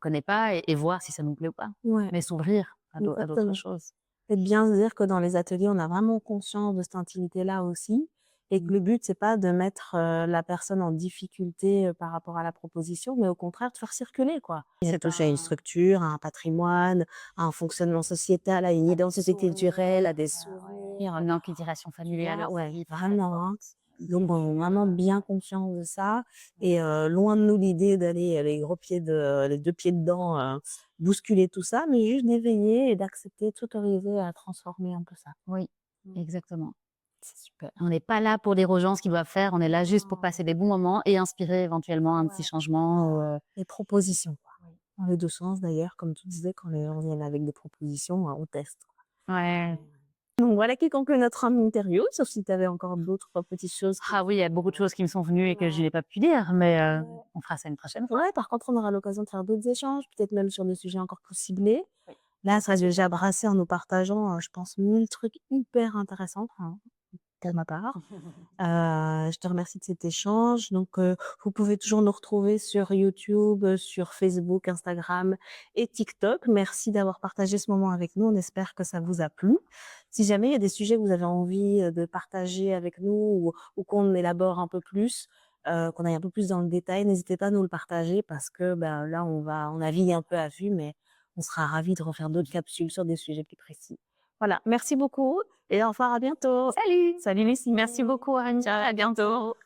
connaît pas et voir si ça nous plaît ou pas. Ouais, Mais s'ouvrir à d'autres exactement. choses. Et de bien se dire que dans les ateliers, on a vraiment conscience de cette intimité-là aussi et que Mmh. le but, c'est pas de mettre, la personne en difficulté, par rapport à la proposition, mais au contraire de faire circuler, quoi. C'est C'est toucher à une un structure, à un patrimoine, à un fonctionnement sociétal, à une à des identité culturelle, à souvenirs, des ouais, souvenirs, une enculturation tu familiale vois? Ouais, aussi très vraiment, hein. forte. Donc on a vraiment bien conscience de ça et loin de nous l'idée d'aller, les 2 pieds dedans, bousculer tout ça, mais juste d'éveiller et d'accepter, de s'autoriser à transformer un peu ça. Oui, Mmh. exactement. C'est super. On n'est pas là pour dire aux gens ce qu'ils doivent faire, on est là juste pour Non. passer des bons moments et inspirer éventuellement un petit Ouais. changement ou, Les propositions, quoi. oui. Dans les 2 sens d'ailleurs, comme tu disais, quand les gens viennent avec des propositions, on teste, quoi. Ouais. Ouais. Donc voilà qui conclut notre interview, sauf si tu avais encore d'autres petites choses que Ah oui, il y a beaucoup de choses qui me sont venues et que je ouais. n'ai pas pu dire, mais Ouais. on fera ça une prochaine fois. Ouais, par contre, on aura l'occasion de faire d'autres échanges, peut-être même sur des sujets encore plus ciblés. Oui. Là, ça s'est déjà brassé en nous partageant, je pense 1000 trucs hyper intéressants, enfin, de ma part. Je te remercie de cet échange. Donc, vous pouvez toujours nous retrouver sur YouTube, sur Facebook, Instagram et TikTok. Merci d'avoir partagé ce moment avec nous. On espère que ça vous a plu. Si jamais il y a des sujets que vous avez envie, de partager avec nous ou qu'on élabore un peu plus, qu'on aille un peu plus dans le détail, n'hésitez pas à nous le partager parce que, ben, là, on navigue un peu à vue, mais on sera ravis de refaire d'autres capsules sur des sujets plus précis. Voilà, merci beaucoup et au revoir, à bientôt. Salut! Salut Lucie, merci beaucoup Anja, à bientôt.